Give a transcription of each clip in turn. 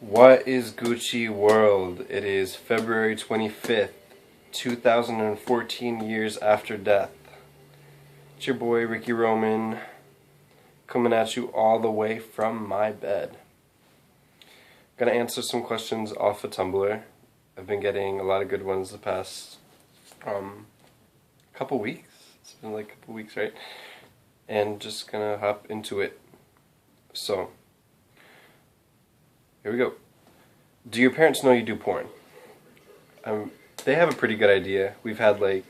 What is Gucci World? It is February 25th, 2014 years after death. It's your boy Ricky Roman coming at you all the way from my bed. Gonna answer some questions off of Tumblr. I've been getting a lot of good ones the past couple weeks. It's been like a couple weeks, right? And just gonna hop into it. So, here we go. Do your parents know you do porn? They have a pretty good idea. We've had I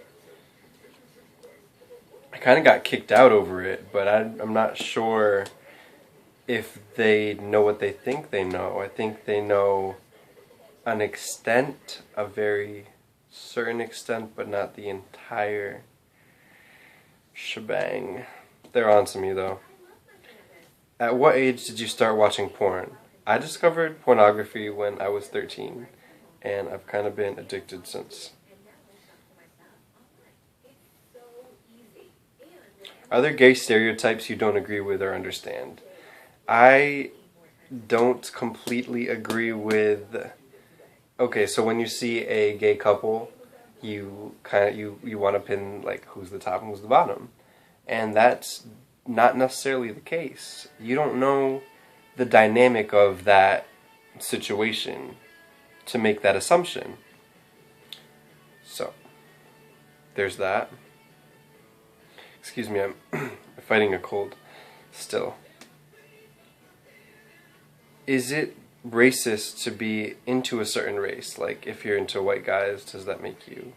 kind of got kicked out over it, but I'm not sure if they know what they think they know. I think they know an extent, a very certain extent, but not the entire shebang. They're on to me though. At what age did you start watching porn? I discovered pornography when I was 13, and I've kind of been addicted since. Are there gay stereotypes you don't agree with or understand? I don't completely agree with... Okay, so when you see a gay couple, you want to pin who's the top and who's the bottom. And that's not necessarily the case. You don't know the dynamic of that situation to make that assumption. So, there's that. Excuse me, I'm fighting a cold still. Is it racist to be into a certain race? Like, if you're into white guys, does that make you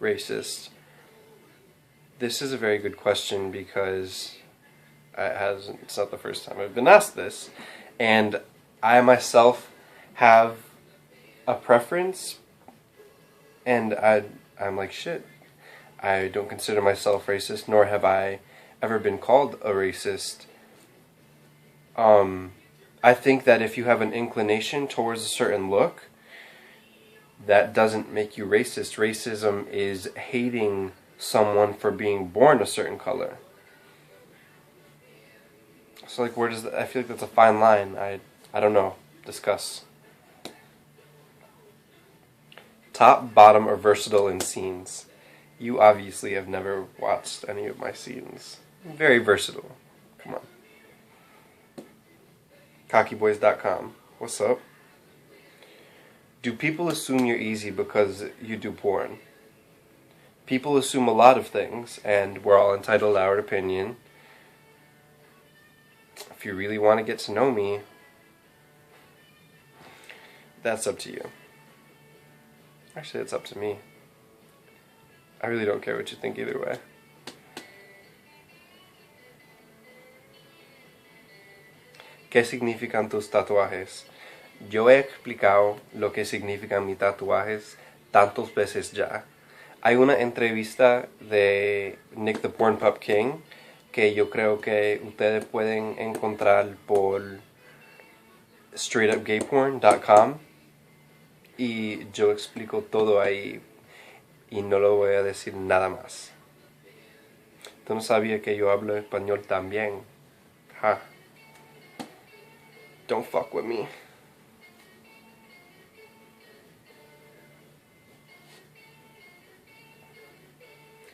racist? This is a very good question because it's not the first time I've been asked this. And I myself have a preference, and I'm like, shit, I don't consider myself racist, nor have I ever been called a racist. I think that if you have an inclination towards a certain look, that doesn't make you racist. Racism is hating someone for being born a certain color. So where does that, I feel like that's a fine line. I don't know. Discuss. Top, bottom, or versatile in scenes. You obviously have never watched any of my scenes. I'm very versatile. Come on. Cockyboys.com. What's up? Do people assume you're easy because you do porn? People assume a lot of things, and we're all entitled to our opinion. If you really want to get to know me, that's up to you. Actually, it's up to me. I really don't care what you think either way. ¿Qué significan tus tatuajes? Yo he explicado lo que significan mis tatuajes tantas veces ya. Hay una entrevista de Nick the Porn Pup King que yo creo que ustedes pueden encontrar por straightupgayporn.com, y yo explico todo ahí y no lo voy a decir nada más. Tú no sabías que yo hablo español también. Ha. Don't fuck with me.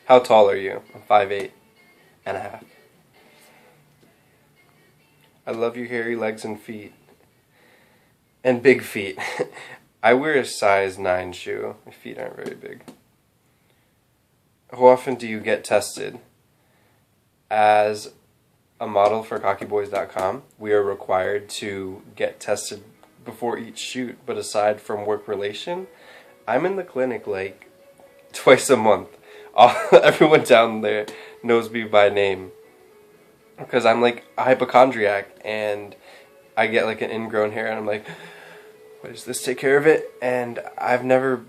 How tall are you? I'm 5'8" and a half. I love your hairy legs and feet. And big feet. I wear a size 9 shoe. My feet aren't very big. How often do you get tested? As a model for cockyboys.com, we are required to get tested before each shoot, but aside from work relation, I'm in the clinic twice a month. Everyone down there knows me by name because I'm a hypochondriac, and I get an ingrown hair, and I'm like, why does this take care of it? And I've never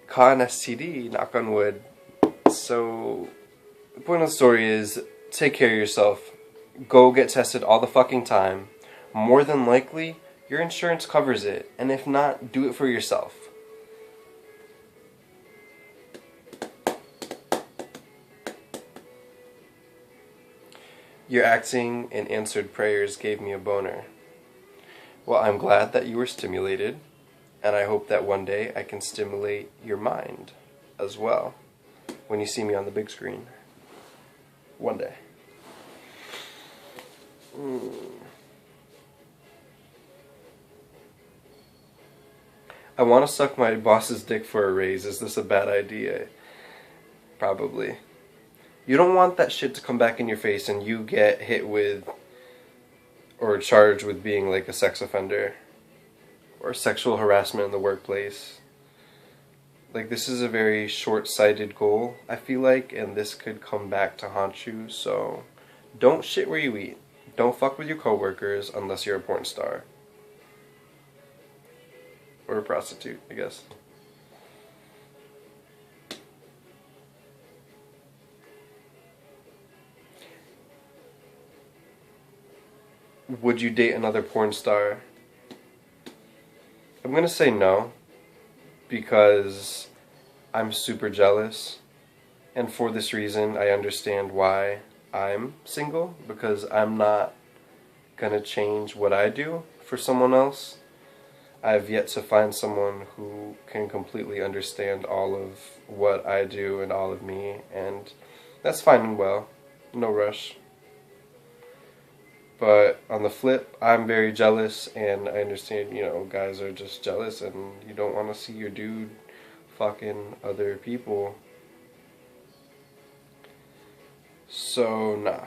caught an STD, knock on wood. So the point of the story is, take care of yourself. Go get tested all the fucking time. More than likely, your insurance covers it, and if not, do it for yourself. Your acting and answered prayers gave me a boner. Well, I'm glad that you were stimulated, and I hope that one day I can stimulate your mind as well when you see me on the big screen. One day. I want to suck my boss's dick for a raise. Is this a bad idea? Probably. You don't want that shit to come back in your face and you get hit with or charged with being like a sex offender or sexual harassment in the workplace. Like, this is a very short-sighted goal, I feel like, and this could come back to haunt you, so don't shit where you eat. Don't fuck with your coworkers unless you're a porn star. Or a prostitute, I guess. Would you date another porn star? I'm gonna say no, because I'm super jealous, and for this reason I understand why I'm single, because I'm not gonna change what I do for someone else. I've yet to find someone who can completely understand all of what I do and all of me, and that's fine and well, no rush. But on the flip, I'm very jealous, and I understand, guys are just jealous, and you don't want to see your dude fucking other people. So, nah,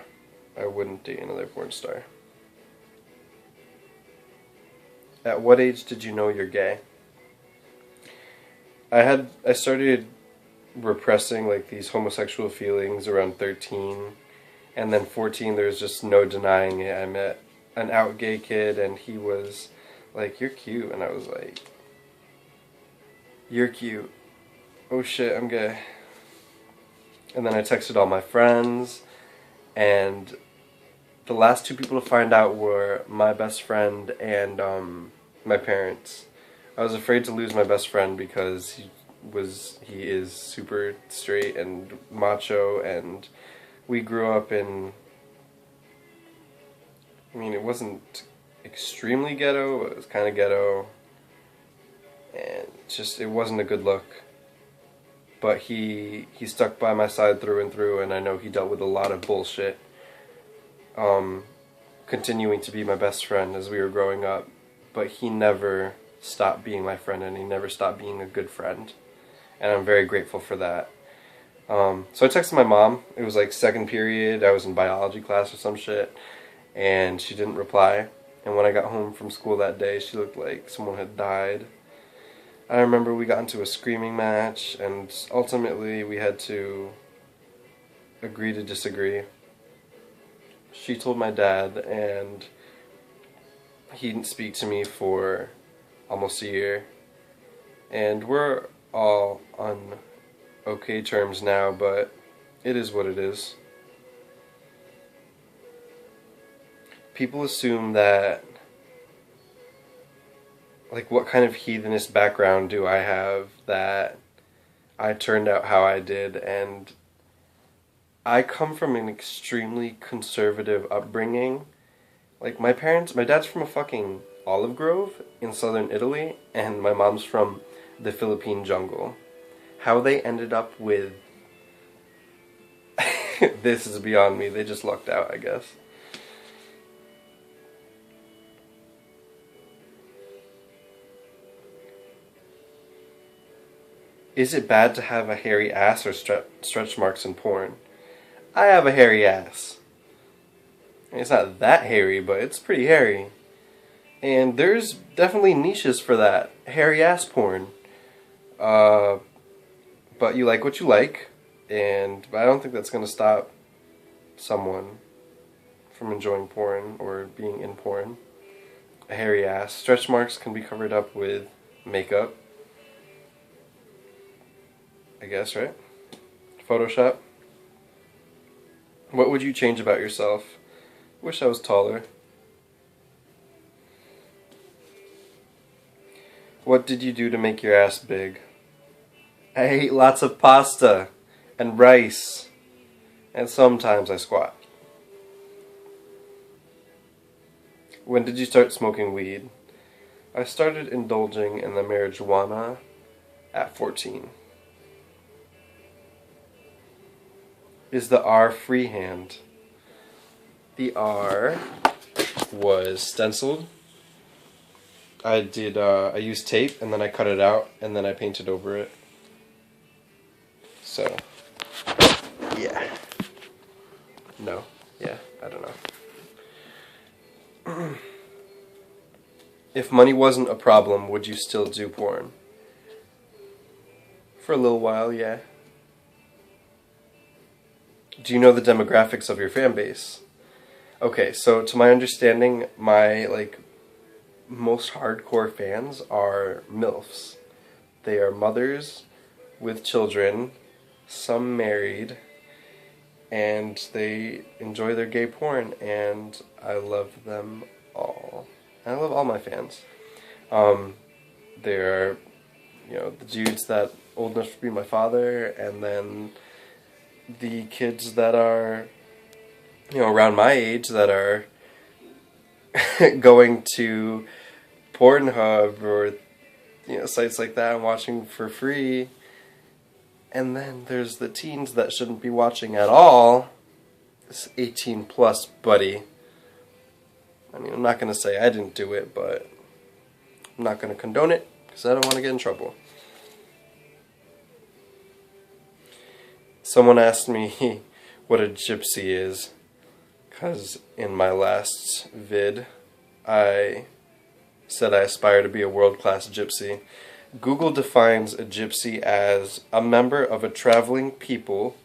I wouldn't date another porn star. At what age did you know you're gay? I started repressing like these homosexual feelings around 13. And then 14, there's just no denying it. I met an out gay kid, and he was like, "You're cute." And I was like, "You're cute. Oh shit, I'm gay." And then I texted all my friends, and the last two people to find out were my best friend and my parents. I was afraid to lose my best friend because he is super straight and macho, and we grew up in, it wasn't extremely ghetto, but it was kind of ghetto, and it wasn't a good look. But he stuck by my side through and through, and I know he dealt with a lot of bullshit, continuing to be my best friend as we were growing up, but he never stopped being my friend, and he never stopped being a good friend, and I'm very grateful for that. So I texted my mom. It was like second period. I was in biology class or some shit, and she didn't reply. And when I got home from school that day, she looked like someone had died. I remember we got into a screaming match, and ultimately we had to agree to disagree. She told my dad, and he didn't speak to me for almost a year. And we're all on okay terms now, but it is what it is. People assume that, like, what kind of heathenist background do I have that I turned out how I did, and I come from an extremely conservative upbringing. Like, my dad's from a fucking olive grove in southern Italy, and my mom's from the Philippine jungle. How they ended up with this is beyond me. They just lucked out, I guess. Is it bad to have a hairy ass or stretch marks in porn? I have a hairy ass. It's not that hairy, but it's pretty hairy. And there's definitely niches for that. Hairy ass porn. But you like what you like, and I don't think that's going to stop someone from enjoying porn or being in porn. A hairy ass. Stretch marks can be covered up with makeup, I guess, right? Photoshop. What would you change about yourself? Wish I was taller. What did you do to make your ass big? I ate lots of pasta and rice, and sometimes I squat. When did you start smoking weed? I started indulging in the marijuana at 14. Is the R freehand? The R was stenciled. I used tape and then I cut it out and then I painted over it. So, yeah. No. Yeah, I don't know. If money wasn't a problem, would you still do porn? For a little while, yeah. Do you know the demographics of your fan base? Okay, so to my understanding, my most hardcore fans are MILFs. They are mothers with children, some married, and they enjoy their gay porn, and I love them all. I love all my fans. They're, the dudes that old enough to be my father, and then the kids that are, around my age that are going to Pornhub or, sites like that and watching for free. And then there's the teens that shouldn't be watching at all. This 18 plus buddy. I mean, I'm not going to say I didn't do it, but I'm not going to condone it because I don't want to get in trouble. Someone asked me what a gypsy is, because in my last vid, I said I aspire to be a world-class gypsy. Google defines a gypsy as a member of a traveling people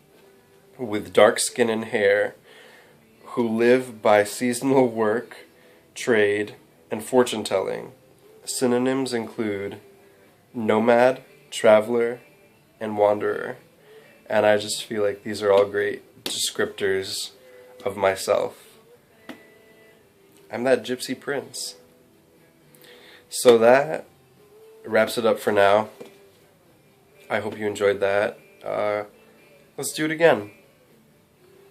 with dark skin and hair who live by seasonal work, trade, and fortune-telling. Synonyms include nomad, traveler, and wanderer. And I just feel like these are all great descriptors of myself. I'm that gypsy prince. So that wraps it up for now. I hope you enjoyed that. Let's do it again.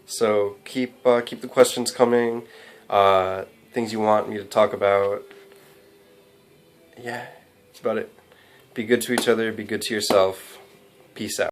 So keep the questions coming. Things you want me to talk about. Yeah, that's about it. Be good to each other. Be good to yourself. Peace out.